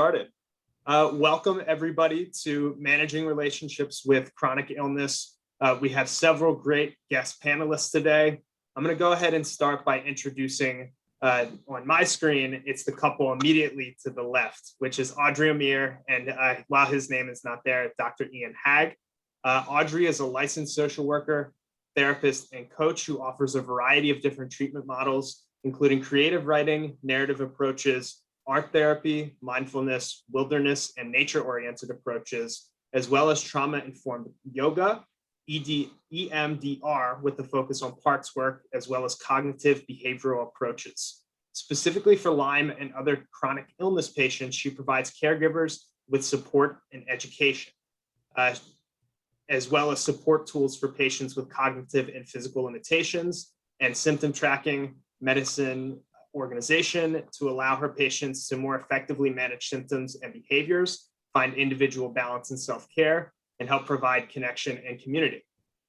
Started. Welcome everybody to Managing Relationships with Chronic Illness. We have several great guest panelists today. I'm going to go ahead and start by introducing on my screen, it's the couple immediately to the left, which is Audrey Amir, and while his name is not there, Dr. Ian Haag. Audrey is a licensed social worker, therapist, and coach who offers a variety of different treatment models, including creative writing, narrative approaches, art therapy, mindfulness, wilderness, and nature-oriented approaches, as well as trauma-informed yoga, EMDR, with the focus on parts work, as well as cognitive behavioral approaches. Specifically for Lyme and other chronic illness patients, she provides caregivers with support and education, as well as support tools for patients with cognitive and physical limitations, and symptom tracking, medicine organization to allow her patients to more effectively manage symptoms and behaviors, find individual balance and self-care, and help provide connection and community.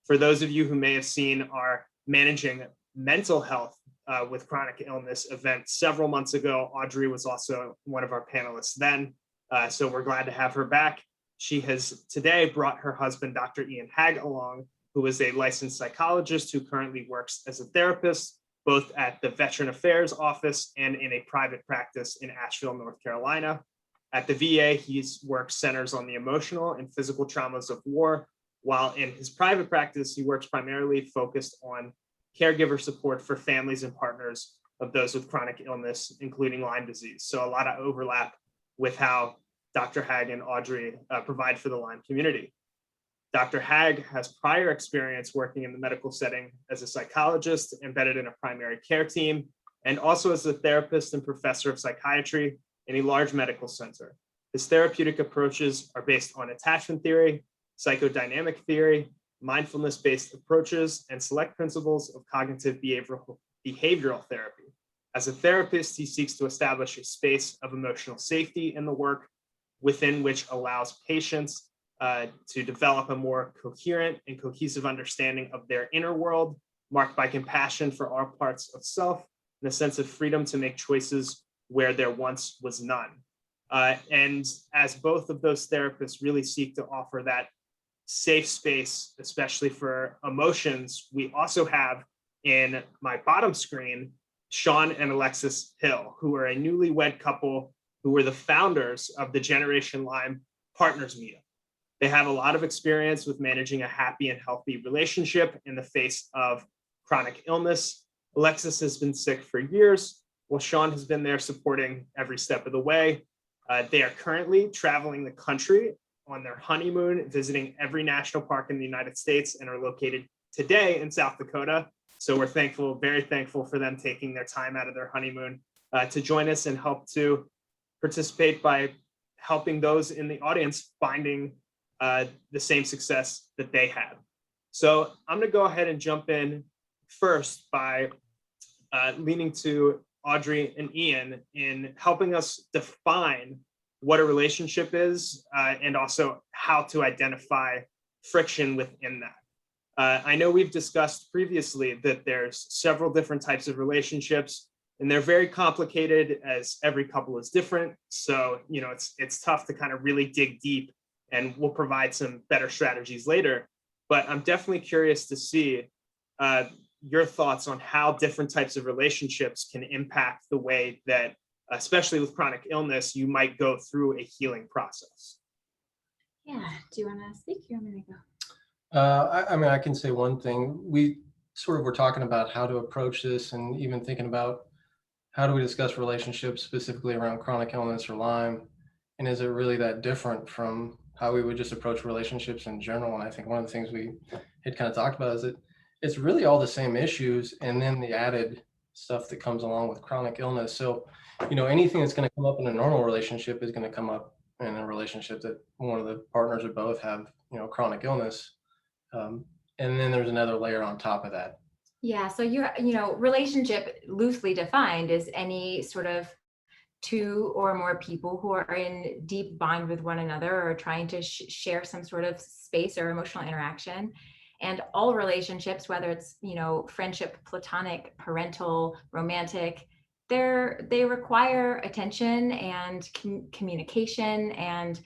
For those of you who may have seen our Managing Mental Health with Chronic Illness event several months ago, Audrey was also one of our panelists then, so we're glad to have her back. She has today brought her husband, Dr. Ian Haag, along, who is a licensed psychologist who currently works as a therapist, both at the Veteran Affairs Office and in a private practice in Asheville, North Carolina. At the VA, he's worked centers on the emotional and physical traumas of war, while in his private practice, he works primarily focused on caregiver support for families and partners of those with chronic illness, including Lyme disease. So a lot of overlap with how Dr. Haag and Audrey provide for the Lyme community. Dr. Haag has prior experience working in the medical setting as a psychologist embedded in a primary care team, and also as a therapist and professor of psychiatry in a large medical center. His therapeutic approaches are based on attachment theory, psychodynamic theory, mindfulness-based approaches, and select principles of cognitive behavioral therapy. As a therapist, he seeks to establish a space of emotional safety in the work within which allows patients to develop a more coherent and cohesive understanding of their inner world, marked by compassion for all parts of self and a sense of freedom to make choices where there once was none. And as both of those therapists really seek to offer that safe space, especially for emotions, we also have in my bottom screen, Shawn and Alexis Hill, who are a newlywed couple who were the founders of the Generation Lyme Partners Meetup. They have a lot of experience with managing a happy and healthy relationship in the face of chronic illness. Alexis has been sick for years, while Shawn has been there supporting every step of the way. They are currently traveling the country on their honeymoon, visiting every national park in the United States, and are located today in South Dakota. So we're thankful, very thankful for them taking their time out of their honeymoon to join us and help to participate by helping those in the audience finding the same success that they had. So I'm going to go ahead and jump in first by leaning to Audrey and Ian in helping us define what a relationship is and also how to identify friction within that. I know we've discussed previously that there's several different types of relationships, and they're very complicated as every couple is different. So, you know, it's tough to kind of really dig deep, and we'll provide some better strategies later. But I'm definitely curious to see your thoughts on how different types of relationships can impact the way that, especially with chronic illness, you might go through a healing process. Yeah, do you want to speak? You want me to go? I mean, I can say one thing. We sort of were talking about how to approach this, and even thinking about how do we discuss relationships specifically around chronic illness or Lyme, and is it really that different from how we would just approach relationships in general? And I think one of the things we had kind of talked about is that it's really all the same issues, and then the added stuff that comes along with chronic illness. So, you know, anything that's going to come up in a normal relationship is going to come up in a relationship that one of the partners or both have, you know, chronic illness. And then there's another layer on top of that. Yeah, so relationship loosely defined is any sort of two or more people who are in deep bond with one another or trying to share some sort of space or emotional interaction. And all relationships, whether it's, friendship, platonic, parental, romantic, they require attention and communication and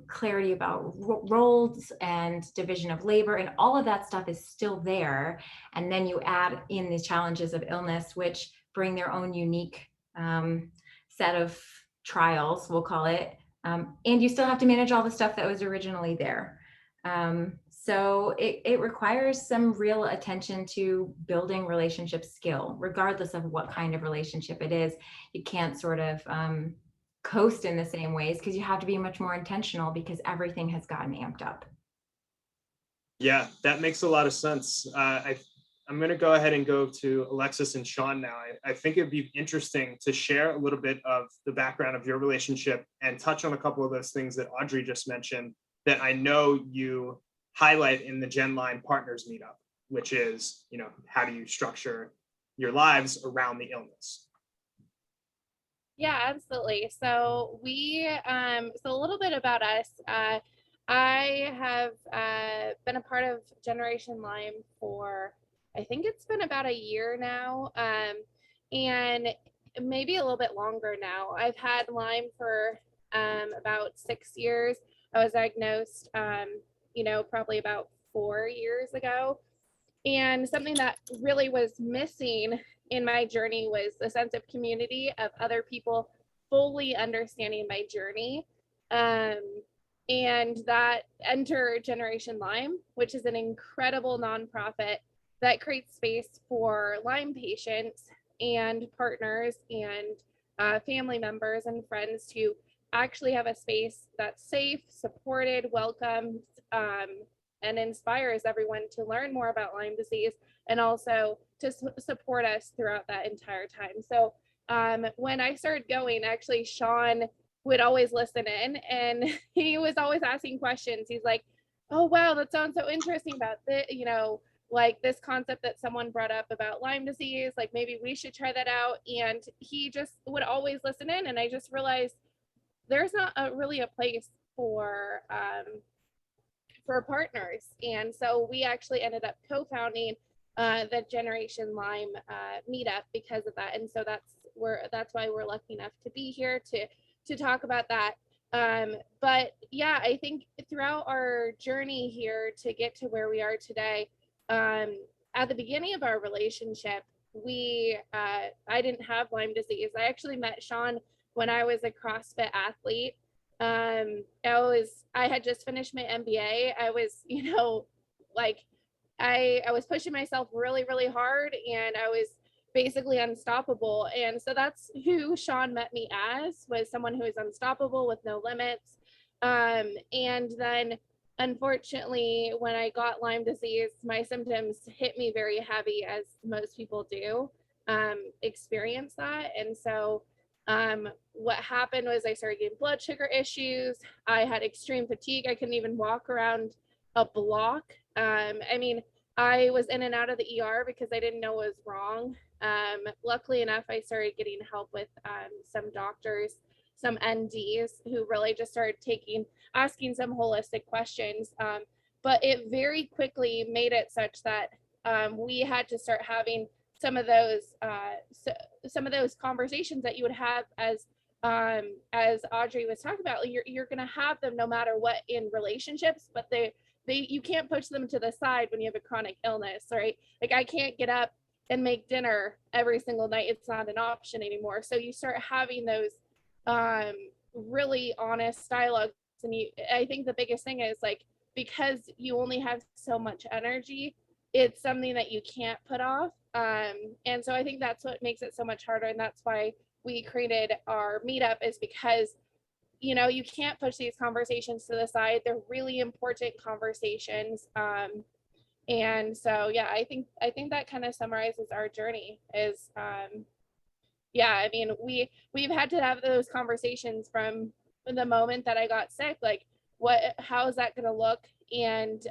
clarity about roles and division of labor, and all of that stuff is still there. And then you add in the challenges of illness, which bring their own unique set of trials, we'll call it. And you still have to manage all the stuff that was originally there. So it requires some real attention to building relationship skill, regardless of what kind of relationship it is. You can't sort of coast in the same ways, because you have to be much more intentional, because everything has gotten amped up. Yeah, that makes a lot of sense. I'm going to go ahead and go to Alexis and Shawn now. I think it'd be interesting to share a little bit of the background of your relationship and touch on a couple of those things that Audrey just mentioned that I know you highlight in the Gen Line Partners Meetup, which is, how do you structure your lives around the illness? Yeah, absolutely. So so a little bit about us. I have been a part of Generation Lyme for, I think it's been about a year now, and maybe a little bit longer now. I've had Lyme for about 6 years. I was diagnosed, probably about 4 years ago. And something that really was missing in my journey was a sense of community, of other people fully understanding my journey. And that enter Generation Lyme, which is an incredible nonprofit that creates space for Lyme patients and partners and family members and friends to actually have a space that's safe, supported, welcomed, and inspires everyone to learn more about Lyme disease, and also to support us throughout that entire time. So when I started going, actually, Shawn would always listen in, and he was always asking questions. He's like, oh, wow, that sounds so interesting about this, like this concept that someone brought up about Lyme disease, like maybe we should try that out. And he just would always listen in. And I just realized there's not really a place for partners. And so we actually ended up co-founding the Generation Lyme meetup because of that. And so that's why we're lucky enough to be here to talk about that. But yeah, I think throughout our journey here to get to where we are today, at the beginning of our relationship, I didn't have Lyme disease. I actually met Shawn when I was a CrossFit athlete. I had just finished my MBA. I was, I was pushing myself really, really hard, and I was basically unstoppable. And so that's who Shawn met me as, was someone who is unstoppable with no limits. And then unfortunately, when I got Lyme disease, my symptoms hit me very heavy, as most people do experience that. And so what happened was I started getting blood sugar issues. I had extreme fatigue. I couldn't even walk around a block. I was in and out of the ER because I didn't know what was wrong. Luckily enough, I started getting help with some doctors, some NDs who really just started asking some holistic questions. But it very quickly made it such that we had to start having some of those conversations that you would have as Audrey was talking about. You're going to have them no matter what in relationships, but you can't push them to the side when you have a chronic illness, right? Like, I can't get up and make dinner every single night. It's not an option anymore. So you start having those really honest dialogues. And I think the biggest thing is, like, because you only have so much energy, it's something that you can't put off. And so I think that's what makes it so much harder. And that's why we created our meetup, is because you can't push these conversations to the side. They're really important conversations. And so, yeah, I think that kind of summarizes our journey is, we've had to have those conversations from the moment that I got sick, like, how is that going to look? And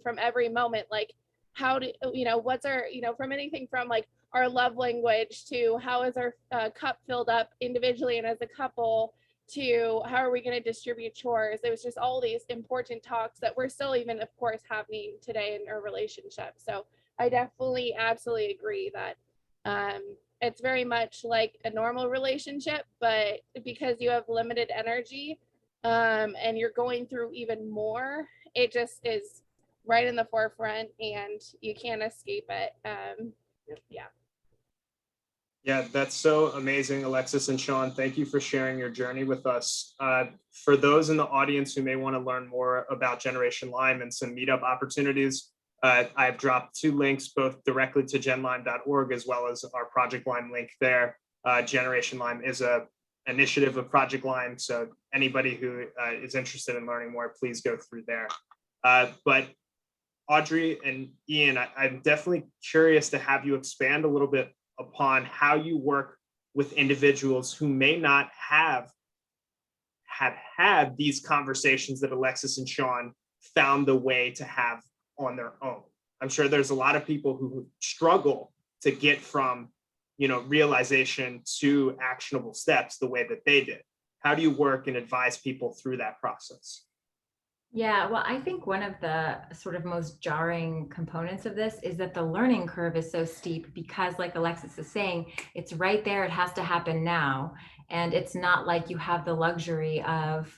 from every moment, like, what's our, from anything from like our love language to how is our cup filled up individually and as a couple, to how are we going to distribute chores. It was just all these important talks that we're still even, of course, happening today in our relationship. So I definitely absolutely agree that It's very much like a normal relationship, but because you have limited energy, and you're going through even more, it just is right in the forefront and you can't escape it. Yeah. Yeah, that's so amazing, Alexis and Shawn. Thank you for sharing your journey with us. For those in the audience who may want to learn more about Generation Lyme and some meetup opportunities, I've dropped 2 links, both directly to genlyme.org as well as our Project Lyme link there. Generation Lyme is a initiative of Project Lyme, so anybody who is interested in learning more, please go through there. But Audrey and Ian, I'm definitely curious to have you expand a little bit upon how you work with individuals who may not have had these conversations that Alexis and Shawn found the way to have on their own. I'm sure there's a lot of people who struggle to get from, realization to actionable steps the way that they did. How do you work and advise people through that process? Yeah, well, I think one of the sort of most jarring components of this is that the learning curve is so steep because, like Alexis is saying, it's right there. It has to happen now. And it's not like you have the luxury of,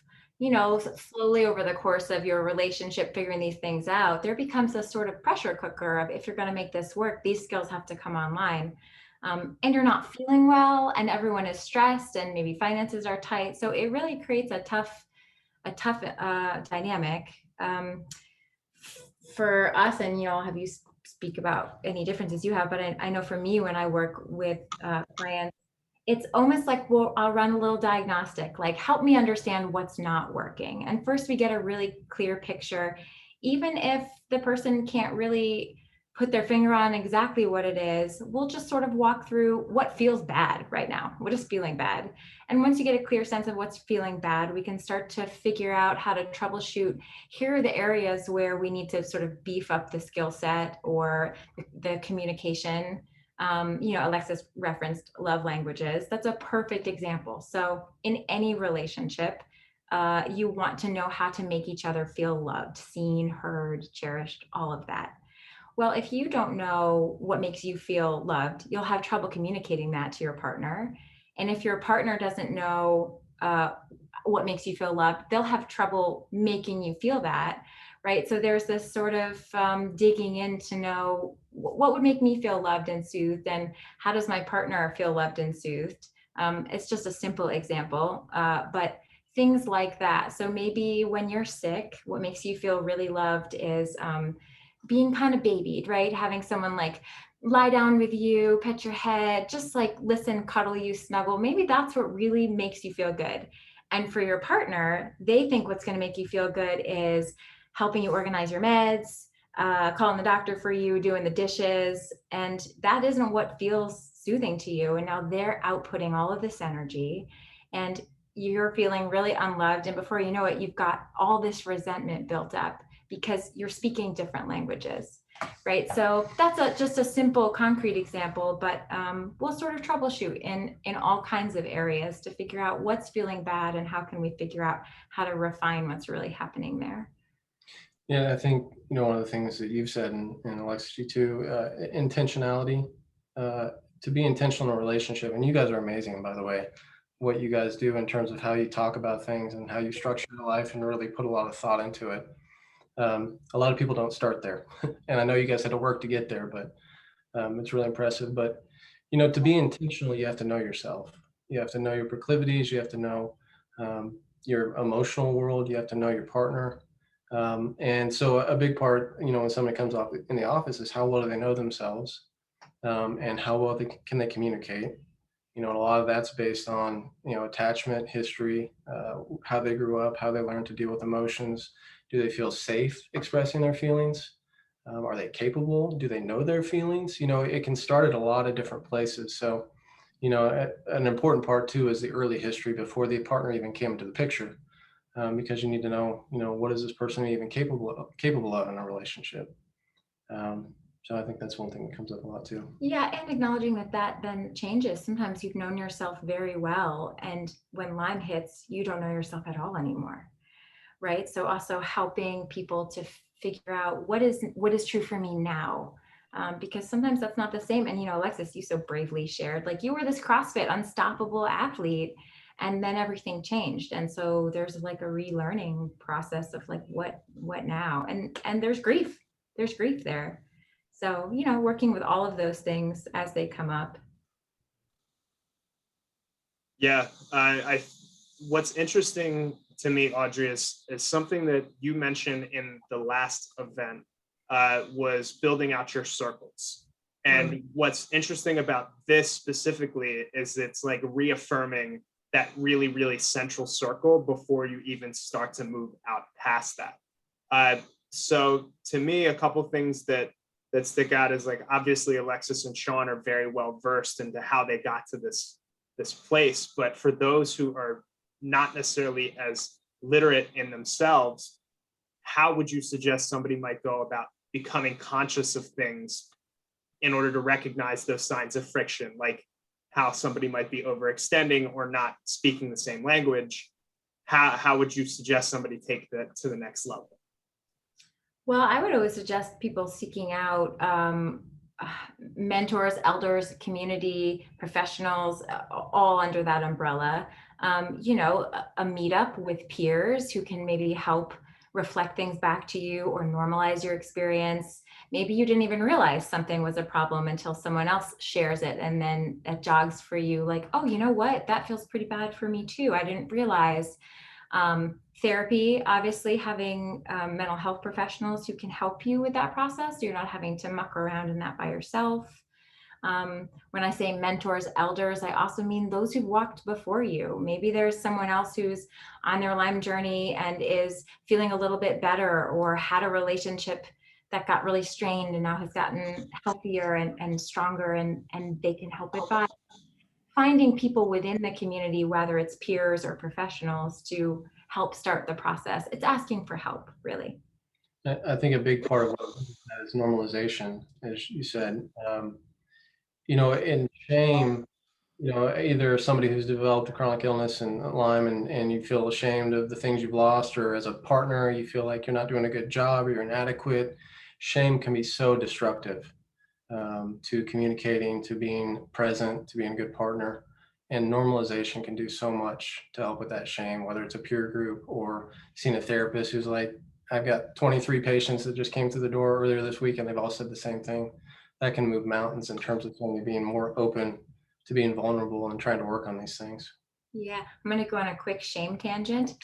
slowly over the course of your relationship, figuring these things out. There becomes a sort of pressure cooker of, if you're going to make this work, these skills have to come online. And you're not feeling well, and everyone is stressed, and maybe finances are tight. So it really creates a tough dynamic for us. And I'll have you speak about any differences you have, but I know for me, when I work with clients, it's almost like, I'll run a little diagnostic, like, help me understand what's not working. And first we get a really clear picture, even if the person can't really put their finger on exactly what it is. We'll just sort of walk through what feels bad right now. What is feeling bad? And once you get a clear sense of what's feeling bad, we can start to figure out how to troubleshoot. Here are the areas where we need to sort of beef up the skill set or the communication. Alexis referenced love languages. That's a perfect example. So in any relationship, you want to know how to make each other feel loved, seen, heard, cherished, all of that. Well, if you don't know what makes you feel loved, you'll have trouble communicating that to your partner. And if your partner doesn't know what makes you feel loved, they'll have trouble making you feel that, right? So there's this sort of digging in to know what would make me feel loved and soothed, and how does my partner feel loved and soothed? It's just a simple example, but things like that. So maybe when you're sick, what makes you feel really loved is being kind of babied, right? Having someone like lie down with you, pet your head, just like listen, cuddle you, snuggle. Maybe that's what really makes you feel good. And for your partner, they think what's going to make you feel good is helping you organize your meds, calling the doctor for you, doing the dishes. And that isn't what feels soothing to you. And now they're outputting all of this energy and you're feeling really unloved. And before you know it, you've got all this resentment built up because you're speaking different languages, right? So that's just a simple, concrete example, but we'll sort of troubleshoot in all kinds of areas to figure out what's feeling bad and how can we figure out how to refine what's really happening there. Yeah, I think, one of the things that you've said, and Alexis, you too, intentionality, to be intentional in a relationship. And you guys are amazing, by the way, what you guys do in terms of how you talk about things and how you structure your life and really put a lot of thought into it. A lot of people don't start there. And I know you guys had to work to get there, but it's really impressive. But, to be intentional, you have to know yourself. You have to know your proclivities. You have to know your emotional world. You have to know your partner. And so a big part, when somebody comes up in the office is how well do they know themselves, and how well can they communicate. And a lot of that's based on, attachment history, how they grew up, how they learned to deal with emotions. Do they feel safe expressing their feelings? Are they capable? Do they know their feelings? It can start at a lot of different places. So, an important part too is the early history before the partner even came into the picture, because you need to know, what is this person even capable of in a relationship? So I think that's one thing that comes up a lot too. Yeah, and acknowledging that then changes. Sometimes you've known yourself very well, and when Lyme hits, you don't know yourself at all anymore, right? So also helping people to figure out what is true for me now. because sometimes that's not the same. And, Alexis, you so bravely shared, like, you were this CrossFit unstoppable athlete, and then everything changed. And so there's like a relearning process of like, what now? And there's grief there. So, working with all of those things as they come up. Yeah, what's interesting to me, Audrey, is something that you mentioned in the last event, was building out your circles. And what's interesting about this specifically is it's like reaffirming that really, really central circle before you even start to move out past that. So to me, a couple things that stick out is, like, obviously Alexis and Shawn are very well versed into how they got to this place. But for those who are not necessarily as literate in themselves, how would you suggest somebody might go about becoming conscious of things in order to recognize those signs of friction, like how somebody might be overextending or not speaking the same language? How would you suggest somebody take that to the next level? Well, I would always suggest people seeking out mentors, elders, community professionals, all under that umbrella. A meetup with peers who can maybe help reflect things back to you or normalize your experience. Maybe you didn't even realize something was a problem until someone else shares it, and then it jogs for you like, oh, you know what? That feels pretty bad for me too. I didn't realize. Therapy, obviously, having mental health professionals who can help you with that process. You're not having to muck around in that by yourself. When I say mentors, elders, I also mean those who've walked before you. Maybe there's someone else who's on their Lyme journey and is feeling a little bit better, or had a relationship that got really strained and now has gotten healthier and stronger, and they can help advise. Finding people within the community, whether it's peers or professionals, to help start the process. It's asking for help, really. I think a big part of that is normalization, as you said. In shame, either somebody who's developed a chronic illness and Lyme, and you feel ashamed of the things you've lost, or as a partner, you feel like you're not doing a good job or you're inadequate. Shame can be so destructive to communicating, to being present, to being a good partner. And normalization can do so much to help with that shame, whether it's a peer group or seeing a therapist who's like, I've got 23 patients that just came through the door earlier this week and they've all said the same thing. That can move mountains in terms of somebody being more open to being vulnerable and trying to work on these things. Yeah, I'm going to go on a quick shame tangent.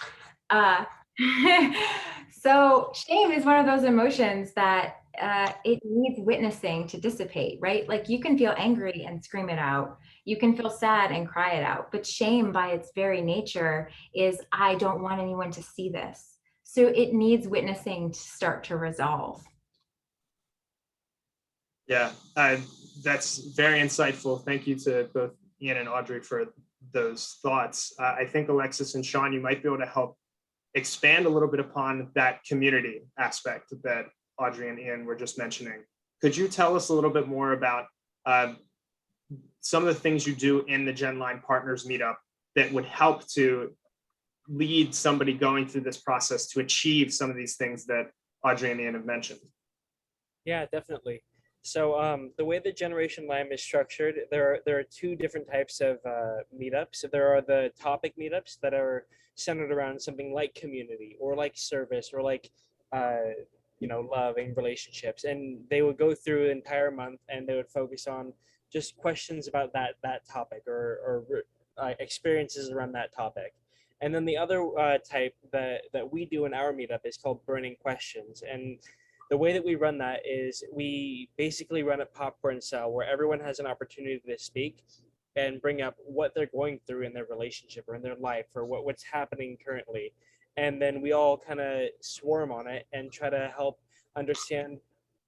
So shame is one of those emotions that it needs witnessing to dissipate, right? Like, you can feel angry and scream it out. You can feel sad and cry it out. But shame, by its very nature, is I don't want anyone to see this. So it needs witnessing to start to resolve. Yeah, that's very insightful. Thank you to both Ian and Audrey for those thoughts. I think Alexis and Shawn, you might be able to help expand a little bit upon that community aspect that Audrey and Ian were just mentioning. Could you tell us a little bit more about some of the things you do in the GenLine Partners meetup that would help to lead somebody going through this process to achieve some of these things that Audrey and Ian have mentioned? Yeah, definitely. So the way that Generation Lyme is structured, there are two different types of meetups. So there are the topic meetups that are centered around something like community or like service or like love and relationships, and they would go through an entire month and they would focus on just questions about that topic or experiences around that topic. And then the other type that we do in our meetup is called burning questions. And the way that we run that is we basically run a popcorn style where everyone has an opportunity to speak and bring up what they're going through in their relationship or in their life or what's happening currently. And then we all kind of swarm on it and try to help understand,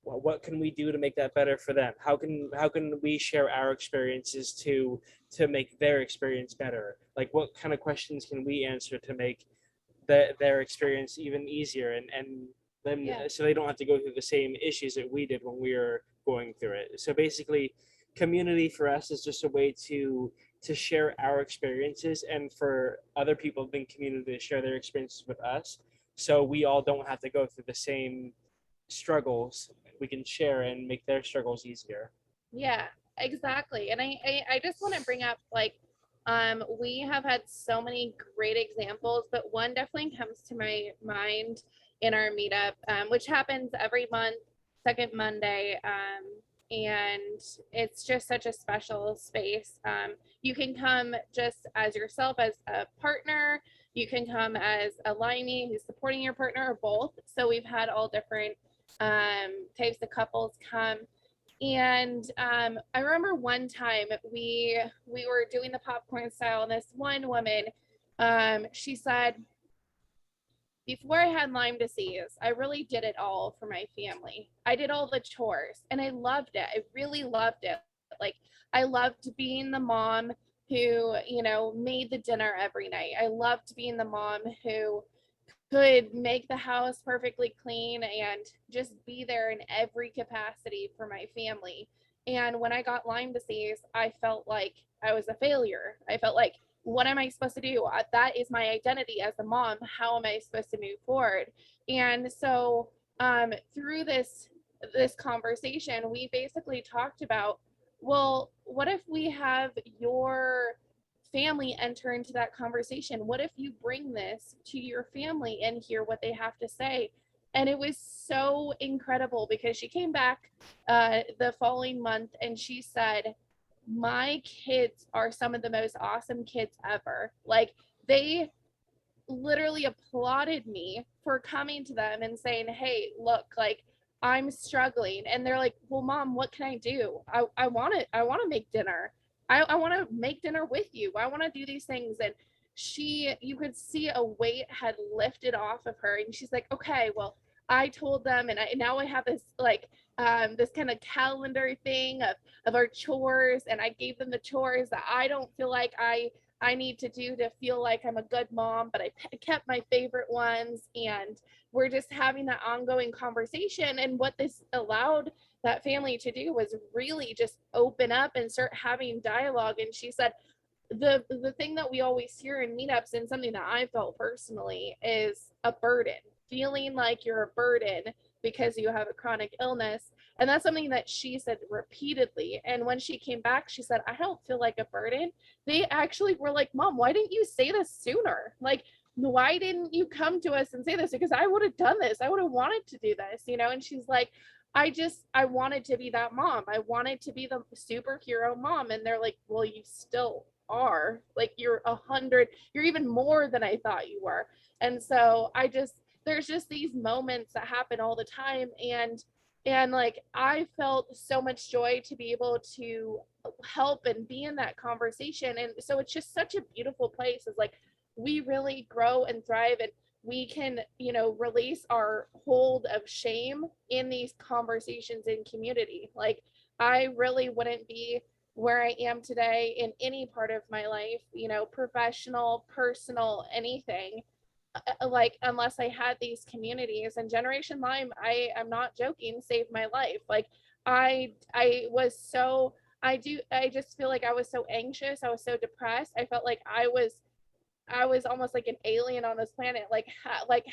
well, what can we do to make that better for them? How can we share our experiences to make their experience better? Like, what kind of questions can we answer to make their experience even easier and them, so they don't have to go through the same issues that we did when we were going through it. So basically, community for us is just a way to share our experiences and for other people in the community to share their experiences with us. So we all don't have to go through the same struggles, we can share and make their struggles easier. Yeah, exactly. And I just want to bring up like we have had so many great examples, but one definitely comes to my mind in our meetup, which happens every month, second Monday. And it's just such a special space. You can come just as yourself, as a partner. You can come as a lineee who's supporting your partner, or both. So we've had all different types of couples come. And I remember one time we were doing the popcorn style, and this one woman, she said, before I had Lyme disease, I really did it all for my family. I did all the chores, and I loved it. I really loved it. Like, I loved being the mom who, made the dinner every night. I loved being the mom who could make the house perfectly clean and just be there in every capacity for my family. And when I got Lyme disease, I felt like I was a failure. I felt like, what am I supposed to do? That is my identity as a mom. How am I supposed to move forward? And so through this conversation, we basically talked about, well, what if we have your family enter into that conversation? What if you bring this to your family and hear what they have to say? And it was so incredible, because she came back the following month and she said, my kids are some of the most awesome kids ever. Like, they literally applauded me for coming to them and saying, hey, look, like, I'm struggling. And they're like, well, Mom, what can I do? I want to make dinner. I want to make dinner with you. I want to do these things. And you could see a weight had lifted off of her. And she's like, okay, well, I told them, and now I have this like this kind of calendar thing of our chores, and I gave them the chores that I don't feel like I need to do to feel like I'm a good mom, but I kept my favorite ones. And we're just having that ongoing conversation. And what this allowed that family to do was really just open up and start having dialogue. And she said, the thing that we always hear in meetups, and something that I felt personally, is a burden, feeling like you're a burden because you have a chronic illness. And that's something that she said repeatedly. And when she came back, she said, I don't feel like a burden. They actually were like, Mom, why didn't you say this sooner? Like, why didn't you come to us and say this? Because I would have done this. I would have wanted to do this, And she's like, I wanted to be that mom. I wanted to be the superhero mom. And they're like, well, you still are. Like, you're 100, you're even more than I thought you were. And so there's just these moments that happen all the time. And like, I felt so much joy to be able to help and be in that conversation. And so it's just such a beautiful place. It's like, we really grow and thrive, and we can, release our hold of shame in these conversations in community. Like, I really wouldn't be where I am today in any part of my life, professional, personal, anything, like, unless I had these communities. And Generation Lyme, I'm not joking, saved my life. Like, I just feel like I was so anxious. I was so depressed. I felt like I was almost like an alien on this planet. Like,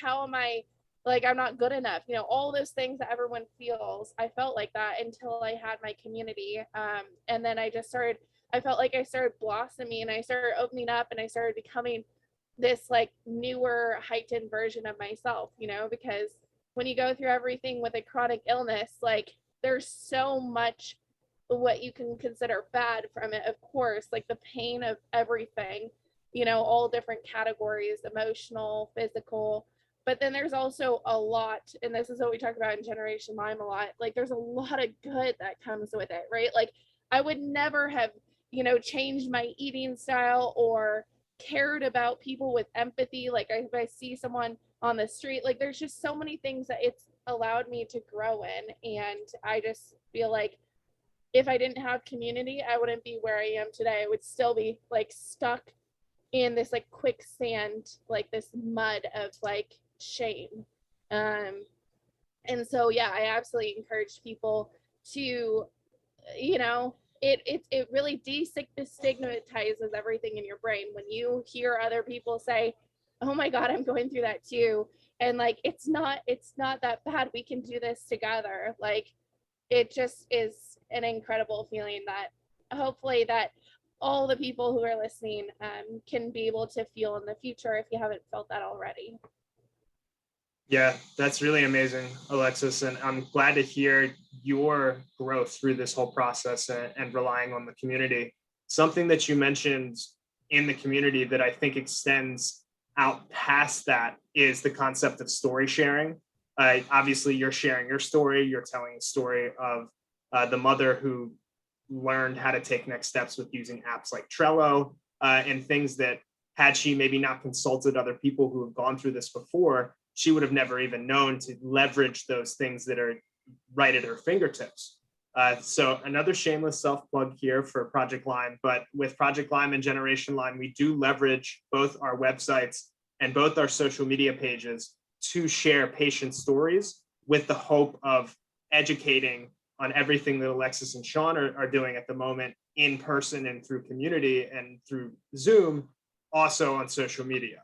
how am I, like, I'm not good enough, all those things that everyone feels. I felt like that until I had my community. And then I felt like I started blossoming, and I started opening up, and I started becoming this like newer, heightened version of myself, because when you go through everything with a chronic illness, like, there's so much what you can consider bad from it, of course, like the pain of everything, all different categories, emotional, physical. But then there's also a lot, and this is what we talk about in Generation Lyme a lot, like, there's a lot of good that comes with it, right? Like, I would never have, changed my eating style or cared about people with empathy. Like, if I see someone on the street, like, there's just so many things that it's allowed me to grow in. And I just feel like if I didn't have community, I wouldn't be where I am today. I would still be like stuck in this like quicksand, like this mud of like shame. And so, yeah, I absolutely encourage people to, it really destigmatizes everything in your brain when you hear other people say, oh my God, I'm going through that too. and like it's not that bad, we can do this together. Like it just is an incredible feeling that hopefully that all the people who are listening can be able to feel in the future if you haven't felt that already. Yeah, that's really amazing, Alexis. And I'm glad to hear your growth through this whole process and relying on the community. Something that you mentioned in the community that I think extends out past that is the concept of story sharing. Obviously, you're sharing your story. You're telling a story of the mother who learned how to take next steps with using apps like Trello and things that, had she maybe not consulted other people who have gone through this before, she would have never even known to leverage those things that are right at her fingertips. So another shameless self-plug here for Project Lime, but with Project Lime and Generation Lime, we do leverage both our websites and both our social media pages to share patient stories with the hope of educating on everything that Alexis and Shawn are doing at the moment in person and through community and through Zoom, also on social media.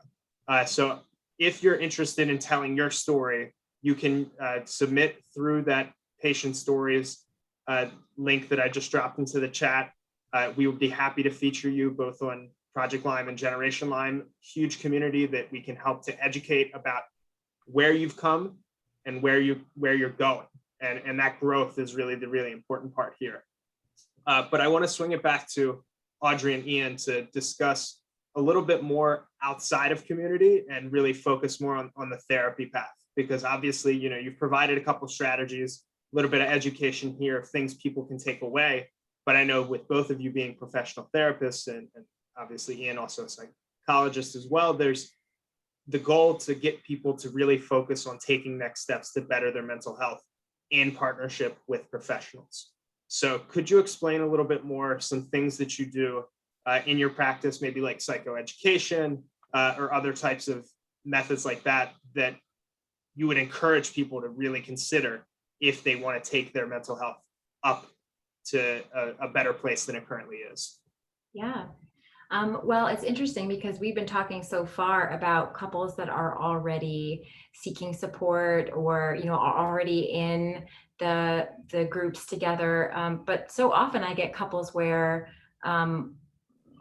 So if you're interested in telling your story, you can submit through that patient stories link that I just dropped into the chat. We would be happy to feature you both on Project Lime and Generation Lime, huge community that we can help to educate about where you've come and where you're going. And that growth is really the really important part here. But I want to swing it back to Audrey and Ian to discuss a little bit more outside of community and really focus more on the therapy path, because obviously, you've provided a couple strategies, a little bit of education here, things people can take away. But I know with both of you being professional therapists and obviously Ian also a psychologist as well, there's the goal to get people to really focus on taking next steps to better their mental health in partnership with professionals. So could you explain a little bit more some things that you do in your practice, maybe like psychoeducation or other types of methods like that, that you would encourage people to really consider if they want to take their mental health up to a better place than it currently is? Yeah. Well, it's interesting because we've been talking so far about couples that are already seeking support or, are already in the groups together. But so often I get couples where,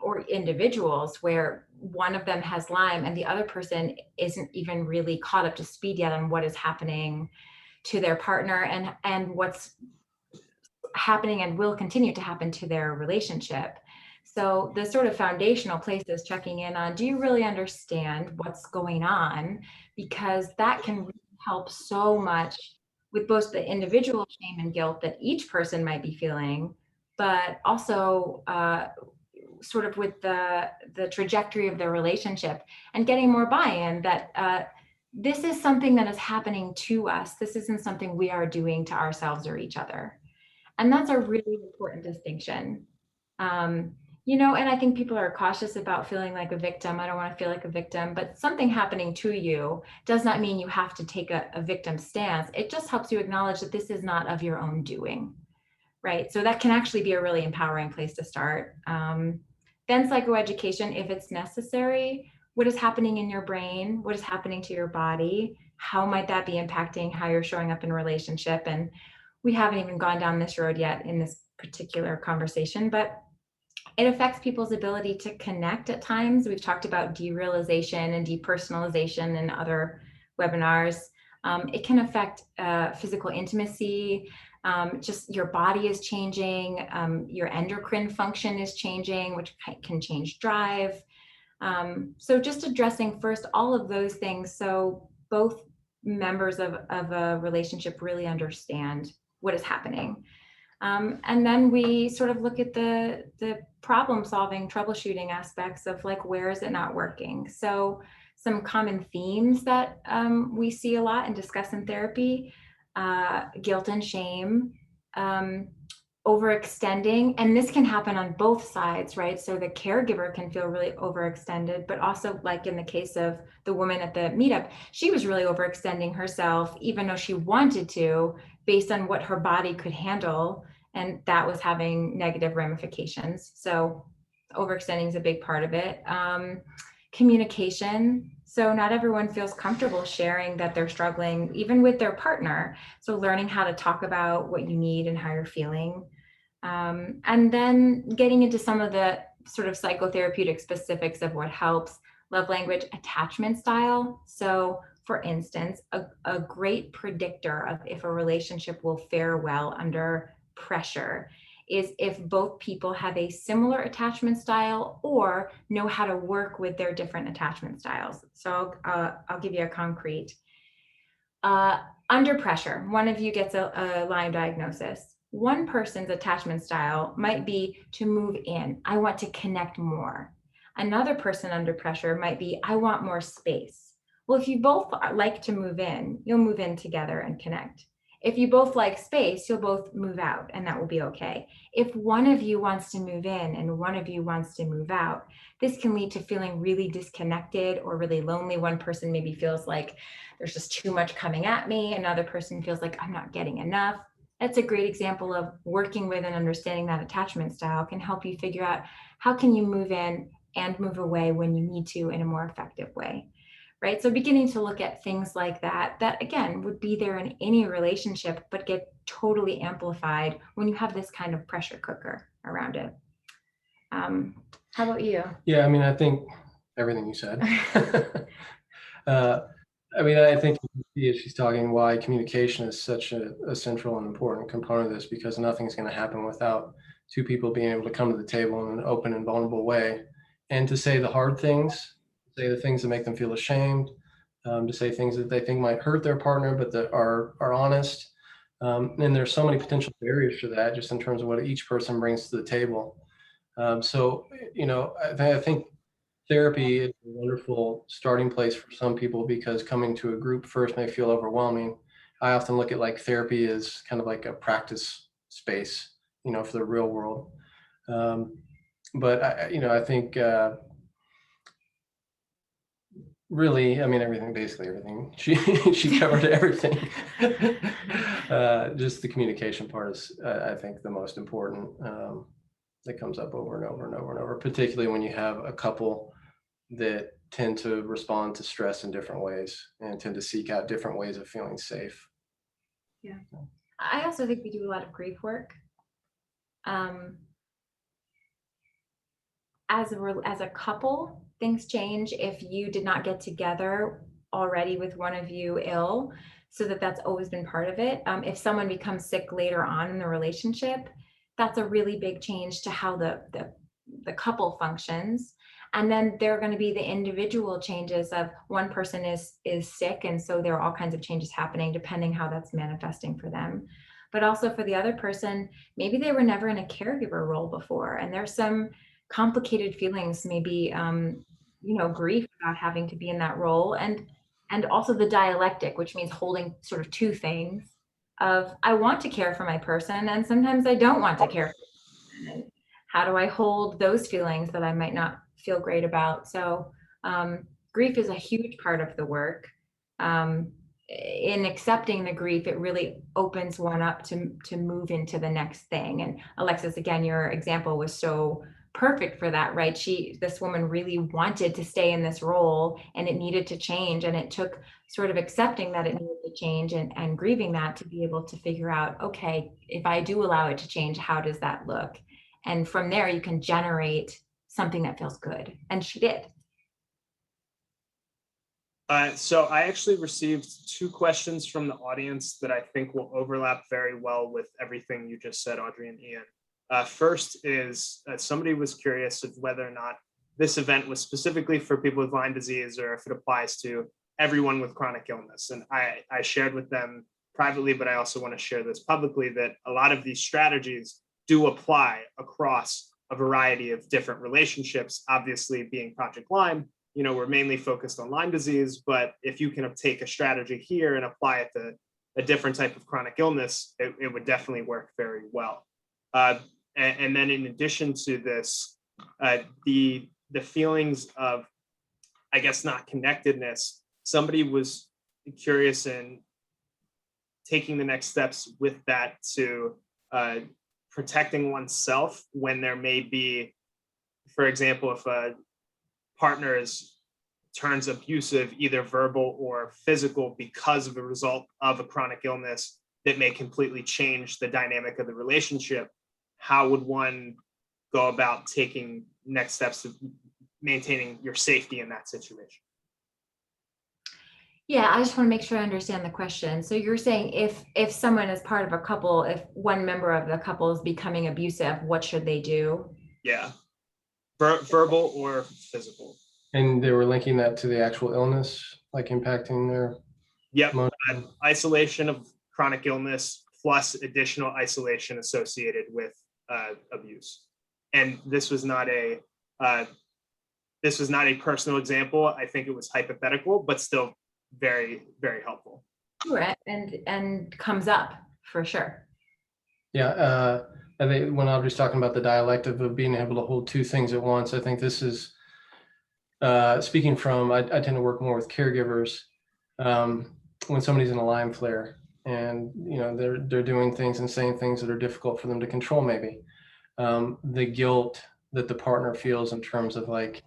or individuals where one of them has Lyme and the other person isn't even really caught up to speed yet on what is happening to their partner and what's happening and will continue to happen to their relationship. So the sort of foundational place is checking in on, do you really understand what's going on? Because that can really help so much with both the individual shame and guilt that each person might be feeling, but also sort of with the trajectory of their relationship and getting more buy-in that this is something that is happening to us. This isn't something we are doing to ourselves or each other. And that's a really important distinction. And I think people are cautious about feeling like a victim. I don't want to feel like a victim, but something happening to you does not mean you have to take a victim stance. It just helps you acknowledge that this is not of your own doing, right? So that can actually be a really empowering place to start. Then psychoeducation, if it's necessary, what is happening in your brain? What is happening to your body? How might that be impacting how you're showing up in a relationship? And we haven't even gone down this road yet in this particular conversation, but it affects people's ability to connect at times. We've talked about derealization and depersonalization in other webinars. It can affect physical intimacy. Just your body is changing. Your endocrine function is changing, which can change drive. So just addressing first all of those things so both members of a relationship really understand what is happening. And then we sort of look at the problem solving, troubleshooting aspects of like, where is it not working? So some common themes that we see a lot and discuss in therapy, guilt and shame, overextending, and this can happen on both sides, right? So the caregiver can feel really overextended, but also like in the case of the woman at the meetup, she was really overextending herself, even though she wanted to, based on what her body could handle. And that was having negative ramifications. So overextending is a big part of it. Communication, So not everyone feels comfortable sharing that they're struggling, even with their partner. So learning how to talk about what you need and how you're feeling. And then getting into some of the sort of psychotherapeutic specifics of what helps. Love language, attachment style. So for instance, a great predictor of if a relationship will fare well under pressure is if both people have a similar attachment style or know how to work with their different attachment styles. So I'll give you a concrete. Under pressure, one of you gets a Lyme diagnosis. One person's attachment style might be to move in. I want to connect more. Another person under pressure might be, I want more space. Well, if you both like to move in, you'll move in together and connect. If you both like space, you'll both move out, and that will be okay. If one of you wants to move in and one of you wants to move out, this can lead to feeling really disconnected or really lonely. One person maybe feels like there's just too much coming at me. Another person feels like I'm not getting enough. That's a great example of working with and understanding that attachment style can help you figure out how can you move in and move away when you need to in a more effective way. Right. So beginning to look at things like that again would be there in any relationship, but get totally amplified when you have this kind of pressure cooker around it. How about you? Yeah, I mean, I think everything you said. I mean, I think she's talking why communication is such a central and important component of this, because nothing's going to happen without two people being able to come to the table in an open and vulnerable way and to say the hard things, say the things that make them feel ashamed, to say things that they think might hurt their partner, but that are honest. And there's so many potential barriers to that, just in terms of what each person brings to the table. So, you know, I think therapy is a wonderful starting place for some people, because coming to a group first may feel overwhelming. I often look at like therapy as kind of like a practice space, you know, for the real world. But I think really, I mean, basically everything. She covered everything. Just the communication part is, I think, the most important. That comes up over and over and over and over, particularly when you have a couple that tend to respond to stress in different ways and tend to seek out different ways of feeling safe. Yeah. I also think we do a lot of grief work. As a couple, things change if you did not get together already with one of you ill, so that's always been part of it. If someone becomes sick later on in the relationship, that's a really big change to how the couple functions. And then there are going to be the individual changes of one person is sick, and so there are all kinds of changes happening depending how that's manifesting for them. But also for the other person, maybe they were never in a caregiver role before, and there's some complicated feelings, maybe grief about having to be in that role, and also the dialectic, which means holding sort of two things of I want to care for my person, and sometimes I don't want to care for my person. And how do I hold those feelings that I might not feel great about? So grief is a huge part of the work. In accepting the grief, it really opens one up to move into the next thing. And Alexis, again, your example was so perfect for that, right? This woman really wanted to stay in this role, and it needed to change. And it took sort of accepting that it needed to change and grieving that to be able to figure out, okay, if I do allow it to change, how does that look? And from there, you can generate something that feels good. And she did. So I actually received 2 questions from the audience that I think will overlap very well with everything you just said, Audrey and Ian. First is somebody was curious of whether or not this event was specifically for people with Lyme disease or if it applies to everyone with chronic illness. And I shared with them privately, but I also want to share this publicly, that a lot of these strategies do apply across a variety of different relationships. Obviously, being Project Lyme, we're mainly focused on Lyme disease, but if you can take a strategy here and apply it to a different type of chronic illness, it would definitely work very well. And then in addition to this, the feelings of, I guess, not connectedness, somebody was curious in taking the next steps with that to protecting oneself when there may be, for example, if a partner is turns abusive, either verbal or physical, because of a result of a chronic illness that may completely change the dynamic of the relationship, how would one go about taking next steps of maintaining your safety in that situation? Yeah, I just want to make sure I understand the question. So you're saying if someone is part of a couple, if one member of the couple is becoming abusive, what should they do? Yeah. Verbal or physical. And they were linking that to the actual illness, like impacting their Yep. emotion. Isolation of chronic illness plus additional isolation associated with abuse. And this was not a personal example. I think it was hypothetical, but still very, very helpful. Sure, and comes up for sure. Yeah, I think when Audrey's talking about the dialectic of being able to hold two things at once, I think this is speaking from, I tend to work more with caregivers when somebody's in a Lyme flare and they're doing things and saying things that are difficult for them to control, maybe. The guilt that the partner feels in terms of like,